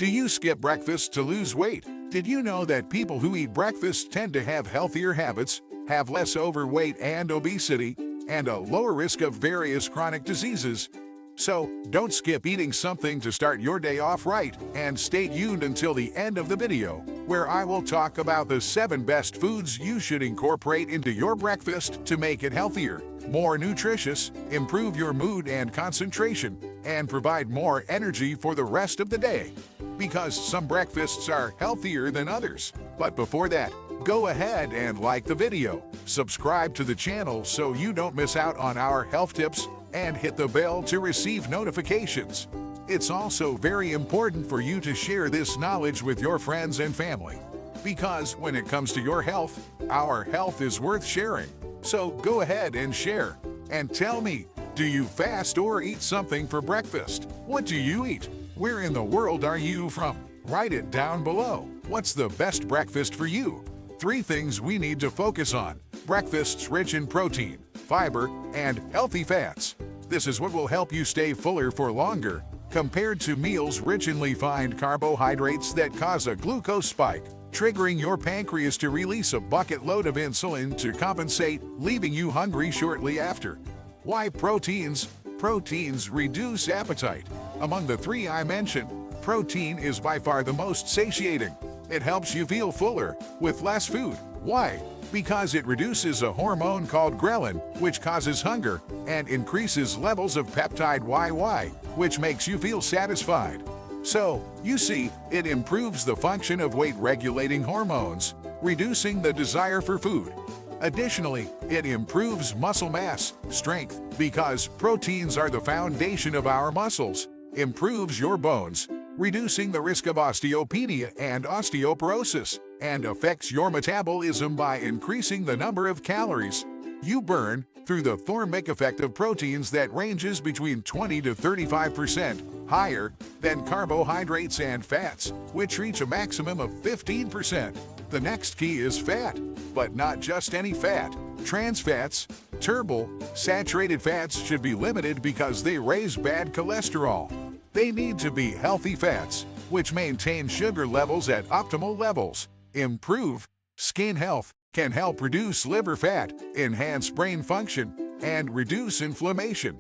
Do you skip breakfast to lose weight? Did you know that people who eat breakfast tend to have healthier habits, have less overweight and obesity, and a lower risk of various chronic diseases? So, don't skip eating something to start your day off right, and stay tuned until the end of the video, where I will talk about the 7 best foods you should incorporate into your breakfast to make it healthier, more nutritious, improve your mood and concentration, and provide more energy for the rest of the day. Because some breakfasts are healthier than others. But before that, go ahead and like the video, subscribe to the channel so you don't miss out on our health tips, and hit the bell to receive notifications. It's also very important for you to share this knowledge with your friends and family. Because when it comes to your health, our health is worth sharing. So go ahead and share. And tell me, do you fast or eat something for breakfast? What do you eat? Where in the world are you from? Write it down below. What's the best breakfast for you? 3 things we need to focus on. Breakfasts rich in protein, fiber, and healthy fats. This is what will help you stay fuller for longer, compared to meals rich in refined carbohydrates that cause a glucose spike, triggering your pancreas to release a bucket load of insulin to compensate, leaving you hungry shortly after. Why proteins? Proteins reduce appetite. Among the 3 I mentioned, protein is by far the most satiating. It helps you feel fuller with less food. Why? Because it reduces a hormone called ghrelin, which causes hunger, and increases levels of peptide YY, which makes you feel satisfied. So, you see, it improves the function of weight-regulating hormones, reducing the desire for food. Additionally, it improves muscle mass, strength, because proteins are the foundation of our muscles, improves your bones, reducing the risk of osteopenia and osteoporosis, and affects your metabolism by increasing the number of calories you burn through the thermic effect of proteins that ranges between 20 to 35% higher than carbohydrates and fats, which reach a maximum of 15%. The next key is fat, but not just any fat. Trans fats, saturated fats should be limited because they raise bad cholesterol. They need to be healthy fats, which maintain sugar levels at optimal levels, improve skin health, can help reduce liver fat, enhance brain function, and reduce inflammation.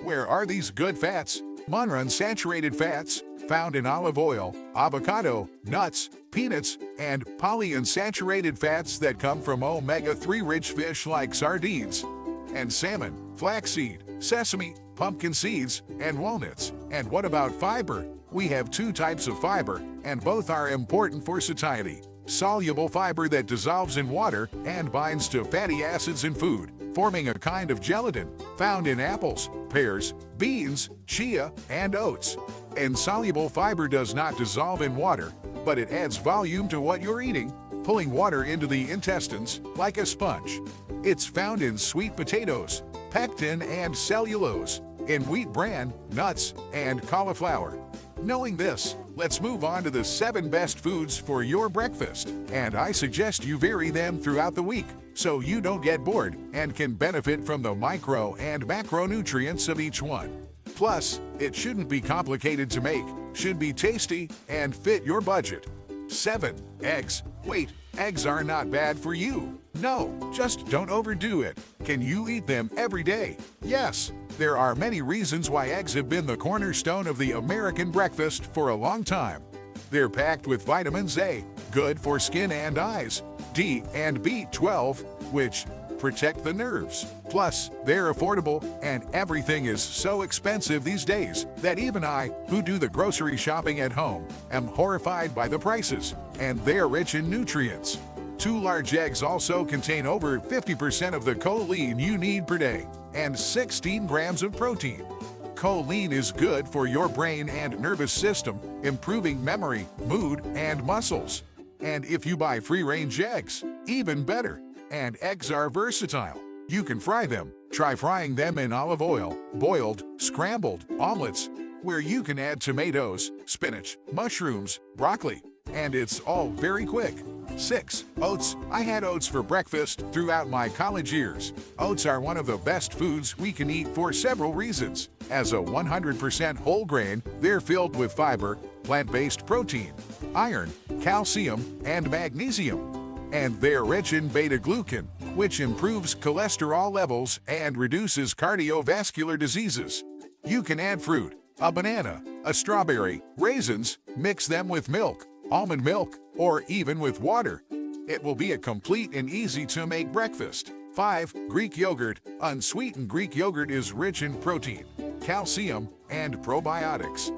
Where are these good fats? Monounsaturated fats, found in olive oil, avocado, nuts, peanuts, and polyunsaturated fats that come from omega-3 rich fish like sardines and salmon, flaxseed, sesame, pumpkin seeds, and walnuts. And what about fiber? We have 2 types of fiber, and both are important for satiety. Soluble fiber that dissolves in water and binds to fatty acids in food, forming a kind of gelatin, found in apples, pears, beans, chia, and oats. Insoluble fiber does not dissolve in water, but it adds volume to what you're eating, pulling water into the intestines like a sponge. It's found in sweet potatoes, pectin and cellulose, in wheat bran, nuts, and cauliflower. Knowing this, let's move on to the 7 best foods for your breakfast, and I suggest you vary them throughout the week so you don't get bored and can benefit from the micro and macronutrients of each one. Plus, it shouldn't be complicated to make, should be tasty, and fit your budget. 7. Eggs. Wait, eggs are not bad for you. No, just don't overdo it. Can you eat them every day? Yes. There are many reasons why eggs have been the cornerstone of the American breakfast for a long time. They're packed with vitamins A, good for skin and eyes, D and B12, which protect the nerves. Plus, they're affordable, and everything is so expensive these days that even I, who do the grocery shopping at home, am horrified by the prices, and they're rich in nutrients. 2 large eggs also contain over 50% of the choline you need per day, and 16 grams of protein. Choline is good for your brain and nervous system, improving memory, mood, and muscles. And if you buy free-range eggs, even better. And eggs are versatile. You can fry them. Try frying them in olive oil, boiled, scrambled, omelets, where you can add tomatoes, spinach, mushrooms, broccoli, and it's all very quick. 6. Oats. I had oats for breakfast throughout my college years. Oats are one of the best foods we can eat for several reasons. As a 100% whole grain, they're filled with fiber, plant-based protein, iron, calcium, and magnesium. And they're rich in beta-glucan, which improves cholesterol levels and reduces cardiovascular diseases. You can add fruit, a banana, a strawberry, raisins, mix them with milk, almond milk, or even with water. It will be a complete and easy-to-make breakfast. 5. Greek yogurt. Unsweetened Greek yogurt is rich in protein, calcium, and probiotics.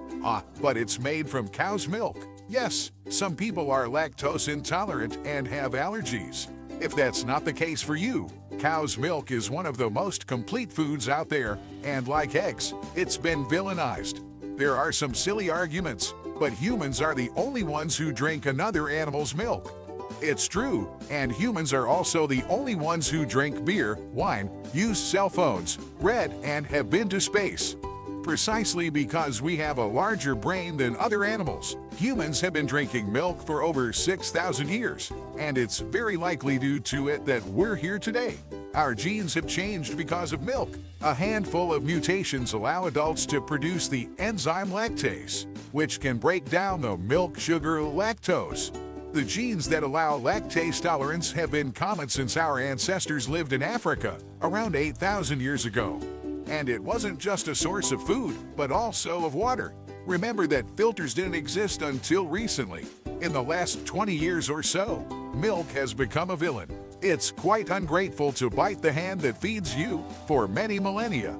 But it's made from cow's milk. Yes, some people are lactose intolerant and have allergies. If that's not the case for you, cow's milk is one of the most complete foods out there, and like eggs, it's been villainized. There are some silly arguments, but humans are the only ones who drink another animal's milk. It's true, and humans are also the only ones who drink beer, wine, use cell phones, read, and have been to space. Precisely because we have a larger brain than other animals, humans have been drinking milk for over 6,000 years, and it's very likely due to it that we're here today. Our genes have changed because of milk. A handful of mutations allow adults to produce the enzyme lactase, which can break down the milk sugar lactose. The genes that allow lactase tolerance have been common since our ancestors lived in Africa around 8,000 years ago. And it wasn't just a source of food, but also of water. Remember that filters didn't exist until recently. In the last 20 years or so, milk has become a villain. It's quite ungrateful to bite the hand that feeds you for many millennia.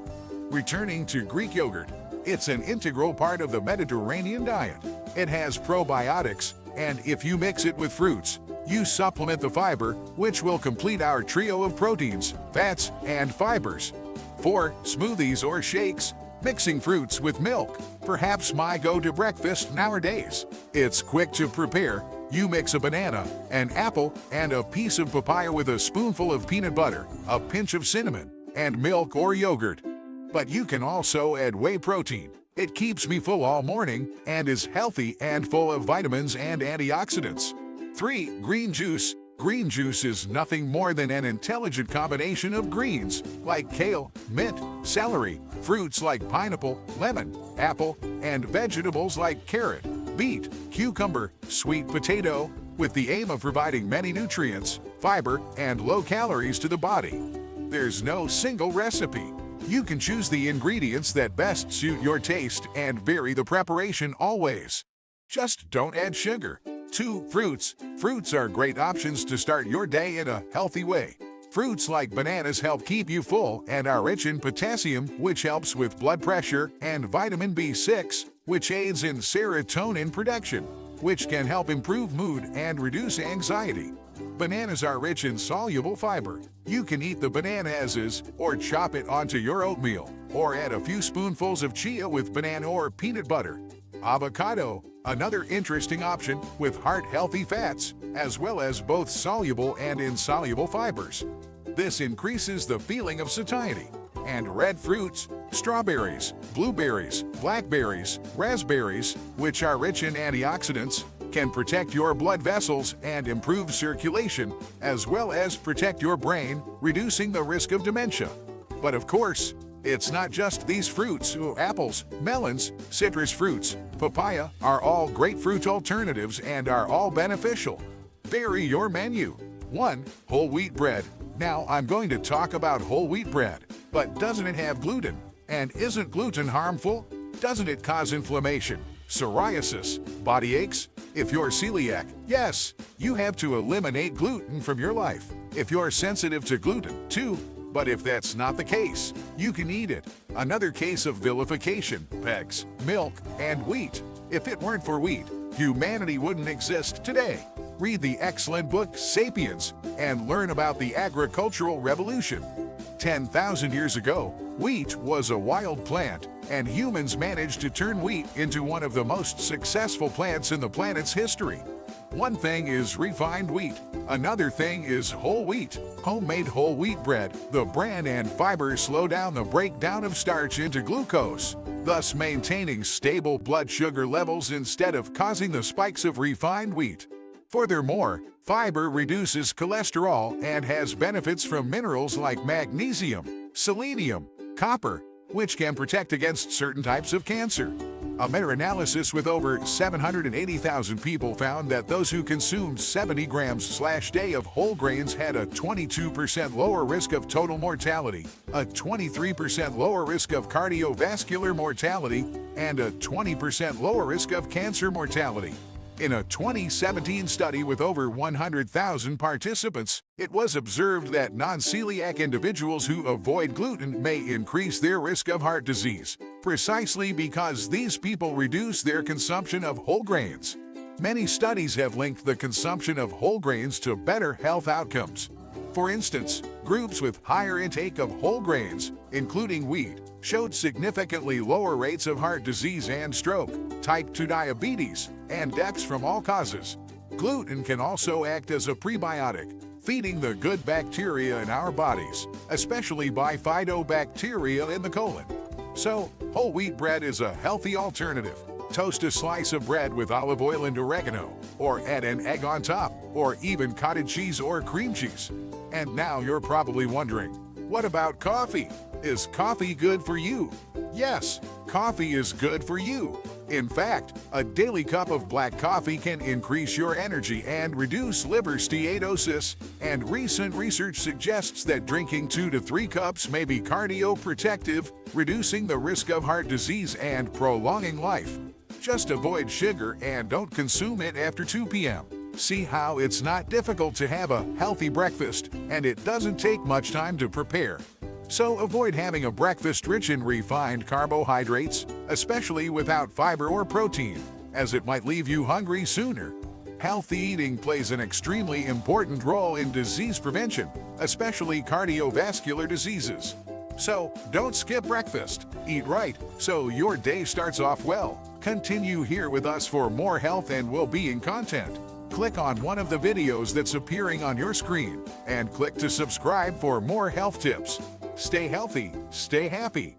Returning to Greek yogurt, it's an integral part of the Mediterranean diet. It has probiotics, and if you mix it with fruits, you supplement the fiber, which will complete our trio of proteins, fats, and fibers. 4. Smoothies or shakes. Mixing fruits with milk. Perhaps my go-to breakfast nowadays. It's quick to prepare. You mix a banana, an apple, and a piece of papaya with a spoonful of peanut butter, a pinch of cinnamon, and milk or yogurt. But you can also add whey protein. It keeps me full all morning and is healthy and full of vitamins and antioxidants. 3. Green juice. Green juice is nothing more than an intelligent combination of greens like kale, mint, celery, fruits like pineapple, lemon, apple, and vegetables like carrot, beet, cucumber, sweet potato, with the aim of providing many nutrients, fiber, and low calories to the body. There's no single recipe. You can choose the ingredients that best suit your taste and vary the preparation always. Just don't add sugar. 2. Fruits. Fruits are great options to start your day in a healthy way. Fruits like bananas help keep you full and are rich in potassium, which helps with blood pressure, and vitamin B6, which aids in serotonin production, which can help improve mood and reduce anxiety. Bananas are rich in soluble fiber. You can eat the banana as is, or chop it onto your oatmeal, or add a few spoonfuls of chia with banana or peanut butter. Avocado, another interesting option with heart-healthy fats, as well as both soluble and insoluble fibers. This increases the feeling of satiety. And red fruits, strawberries, blueberries, blackberries, raspberries, which are rich in antioxidants, can protect your blood vessels and improve circulation, as well as protect your brain, reducing the risk of dementia. But of course, it's not just these fruits. Apples, melons, citrus fruits, papaya are all great fruit alternatives and are all beneficial. Vary your menu. 1. Whole wheat bread. Now I'm going to talk about whole wheat bread. But doesn't it have gluten? And isn't gluten harmful? Doesn't it cause inflammation, psoriasis, body aches? If you're celiac, yes, you have to eliminate gluten from your life. If you're sensitive to gluten, too. But if that's not the case, you can eat it. Another case of vilification: eggs, milk, and wheat. If it weren't for wheat, humanity wouldn't exist today. Read the excellent book Sapiens and learn about the agricultural revolution. 10,000 years ago, wheat was a wild plant, and humans managed to turn wheat into one of the most successful plants in the planet's history. One thing is refined wheat. Another thing is whole wheat. Homemade whole wheat bread. The bran and fiber slow down the breakdown of starch into glucose, thus maintaining stable blood sugar levels instead of causing the spikes of refined wheat. Furthermore, fiber reduces cholesterol and has benefits from minerals like magnesium, selenium, copper, which can protect against certain types of cancer. A meta-analysis with over 780,000 people found that those who consumed 70 grams/day of whole grains had a 22% lower risk of total mortality, a 23% lower risk of cardiovascular mortality, and a 20% lower risk of cancer mortality. In a 2017 study with over 100,000 participants, it was observed that non-celiac individuals who avoid gluten may increase their risk of heart disease, precisely because these people reduce their consumption of whole grains. Many studies have linked the consumption of whole grains to better health outcomes. For instance, groups with higher intake of whole grains, including wheat, showed significantly lower rates of heart disease and stroke, type 2 diabetes, and deaths from all causes. Gluten can also act as a prebiotic, feeding the good bacteria in our bodies, especially bifidobacteria in the colon. So, whole wheat bread is a healthy alternative. Toast a slice of bread with olive oil and oregano, or add an egg on top, or even cottage cheese or cream cheese. And now you're probably wondering, what about coffee? Is coffee good for you? Yes, coffee is good for you. In fact, a daily cup of black coffee can increase your energy and reduce liver steatosis, and recent research suggests that drinking 2 to 3 cups may be cardioprotective, reducing the risk of heart disease and prolonging life. Just avoid sugar and don't consume it after 2 p.m. See how it's not difficult to have a healthy breakfast, and it doesn't take much time to prepare. So avoid having a breakfast rich in refined carbohydrates, especially without fiber or protein, as it might leave you hungry sooner. Healthy eating plays an extremely important role in disease prevention, especially cardiovascular diseases. So don't skip breakfast. Eat right so your day starts off well. Continue here with us for more health and well-being content. Click on one of the videos that's appearing on your screen and click to subscribe for more health tips. Stay healthy, stay happy.